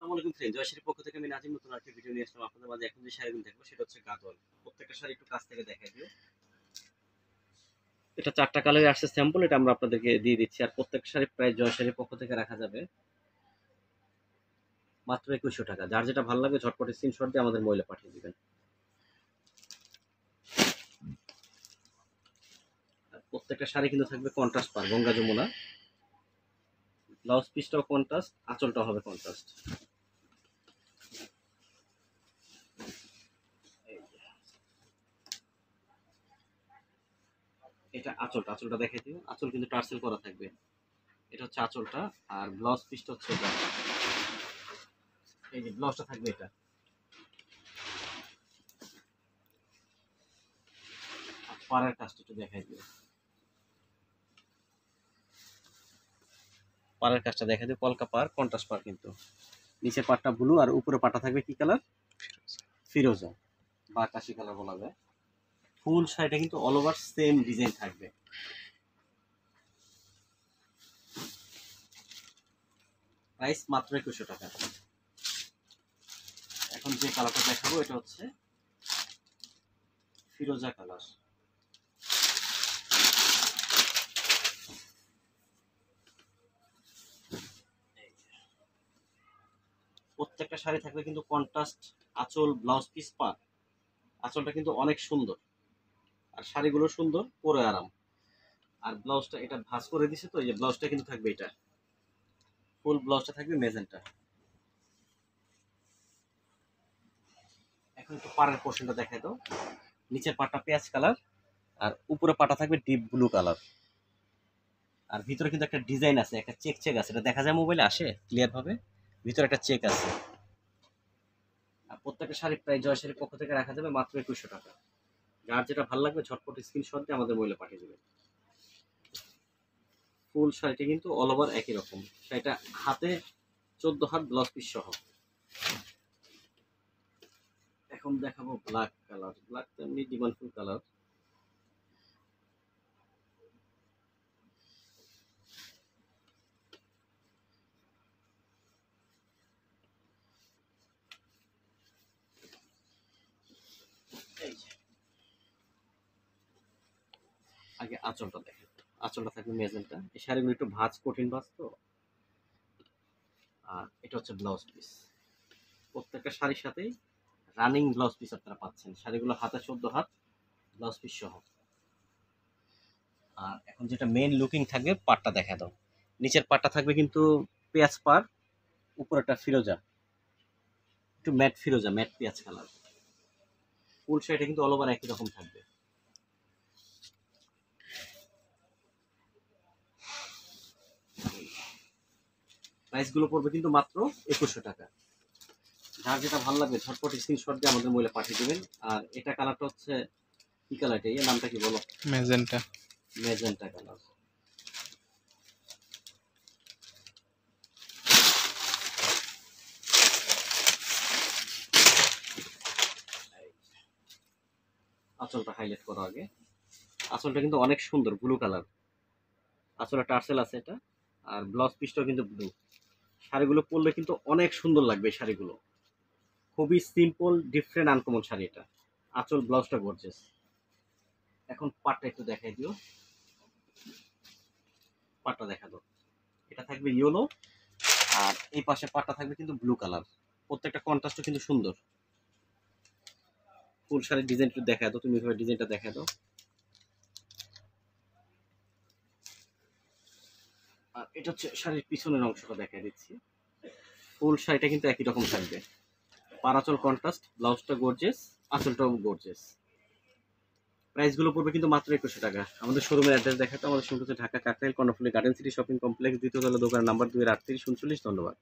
আসসালামু আলাইকুম ফ্রেন্ড, জয়শ্রীর পক্ষ থেকে আমি নাজিম নতুন আরেকটি ভিডিও নিয়ে আসলাম আপনাদের মাঝে। এখন যে শাড়িগুলো দেখবো সেটা হচ্ছে গাদোয়াল। প্রত্যেকটা শাড়ি একটু কাছ থেকে দেখাই দিও। এটা 4টা কালারে আসছে স্যাম্পল, এটা আমরা আপনাদেরকে দিয়ে দিচ্ছি। আর প্রত্যেকটা শাড়ি প্রায় জয়শ্রীর পক্ষ থেকে রাখা যাবে মাত্র 2100 টাকা। যার যেটা ভালো লাগবে ঝটপট স্ক্রিনশট দিয়ে আমাদের মহিলা পাঠিয়ে দিবেন। আর প্রত্যেকটা শাড়ি কিন্তু থাকবে কন্ট্রাস্ট পার, গঙ্গা যমুনা। ব্লাউজ পিসটাও কন্ট্রাস্ট, আঁচলটাও হবে কন্ট্রাস্ট। এটা আঁচলটা দেখাই দিও। আঁচল কিন্তু টার্সেল করা থাকবে। এটা হচ্ছে আঁচলটা। আর ব্লাউজ পিসটা হচ্ছে এটা। এই যে ব্লাউজটা থাকবে এটা। পাড়ের কাজটা একটু দেখাই দিও। পাড়ের কাজটা দেখাই দিও। কলকা পাড়, কন্ট্রাস্ট পাড় কিন্তু। নিচের পাড়টা ব্লু আর উপরে পাড়টা থাকবে কি কালার? ফিরোজা বা আকাশি কালার বলা যায়। ফুল শাড়িটা কিন্তু অল ওভার সেম ডিজাইন থাকবে। প্রাইস মাত্র 2100 টাকা। এখন যে কালারটা দেখাবো এটা হচ্ছে ফিরোজা কালার। প্রত্যেকটা শাড়ি থাকবে কিন্তু কন্ট্রাস্ট আঁচল, ব্লাউজ পিস, পাড়। আঁচলটা কিন্তু অনেক সুন্দর আর শাড়িগুলো সুন্দর, পরে আরাম। আর ব্লাউজটা এটা ভাঁজ করে দিছে, তো এই যে ব্লাউজটা কিন্তু থাকবে এটা। ফুল ব্লাউজটা থাকবে মেজেন্টা। এখন একটু পাড়ের পোর্শনটা দেখাই দাও। নিচের পাড়টা পেঁয়াজ কালার আর উপরে পাটা থাকবে ডিপ ব্লু কালার। আর ভিতরে কিন্তু একটা ডিজাইন আছে, একটা চেক চেক আছে, এটা দেখা যায় মোবাইলে আসে ক্লিয়ার ভাবে। ভিতরে একটা চেক আছে। আর প্রত্যেকটা শাড়ি প্রায় জয়শ্রীর পক্ষ থেকে রাখা যাবে মাত্র 2100 টাকা। যার যেটা ভালো লাগবে ঝটপট স্ক্রিনশট দিয়ে আমাদের মহিলা পাঠিয়ে দেবেন। ফুল শাড়িটা কিন্তু অল ওভার একই রকম। শাড়িটা হাতে 14 হাত, ব্লাউজ পিস সহ। এখন দেখাবো ব্ল্যাক কালার। ব্ল্যাক তো এমনি ডিমান্ডফুল কালার। এই যে আগে আঁচলটা দেখেন। আঁচলটা থাকবে মেজেন্টা। এই শাড়িগুলো একটু ভাঁজ, কঠিন ভাঁজ তো। আর এটা হচ্ছে ব্লাউজ পিস। প্রত্যেকটা শাড়ির সাথেই রানিং ব্লাউজ পিস আপনারা পাচ্ছেন। শাড়িগুলো হাতে 14 হাত, ব্লাউজ পিস সহ। আর এখন যেটা মেইন লুকিং থাকবে, পাটটা দেখা দাও। নিচের পাটটা থাকবে কিন্তু পেঁয়াজ পাড়, উপরেটা ফিরোজা, একটু ম্যাট ফিরোজা, ম্যাট পেঁয়াজ কালার। ফুল শাড়িটা কিন্তু অল ওভার একই রকম থাকবে। প্রাইসগুলো পড়বে কিন্তু মাত্র 2100 টাকা। যার যেটা ভালো লাগবে ঝটপট স্ক্রিনশট দিয়ে আমাদের মহিলা পাঠিয়ে দেবেন। আর এটা কালারটা হচ্ছে কি কালারটা? এর নামটা কি বলো? ম্যাজেন্টা। Magenta colour. আঁচলটা হাইলাইট করো আগে। আঁচলটা কিন্তু অনেক সুন্দর, ব্লু কালার। আঁচলে টার্সেল আছে এটা। আর ব্লাউজ পিসটাও কিন্তু ব্লু। শাড়িগুলো পরলে কিন্তু অনেক সুন্দর লাগবে। এই শাড়িগুলো খুবই সিম্পল, ডিফারেন্ট, আনকমন শাড়ি এটা। আঁচল, ব্লাউজটা গর্জিয়াস। এখন পাটটা একটু দেখাই দিও। পাটটা দেখা দাও। এটা থাকবে ইয়েলো আর এই পাশে পাটটা থাকবে কিন্তু ব্লু কালার। প্রত্যেকটা কন্ট্রাস্টও কিন্তু সুন্দর। ফুল শাড়ির ডিজাইন একটু দেখা দাও, তুমি এভাবে ডিজাইনটা দেখা দাও। আর এটা হচ্ছে শাড়ির পিছনের অংশটা দেখা দিচ্ছি। ফুল শাড়িটা কিন্তু একই রকম থাকবে। পারাচল কন্ট্রাস্ট, ব্লাউজটা গর্জিয়াস, আঁচলটাও গর্জিয়াস। প্রাইসগুলো পড়বে কিন্তু মাত্র 2100 টাকা। আমাদের শোরুমের অ্যাড্রেস দেখাতে আমাদের শোরুম হচ্ছে Dhaka Kakrail Karnaphuli garden city shopping complex, দ্বিতীয় তলা, দোকান নাম্বার 2 এর 3839। ধন্যবাদ।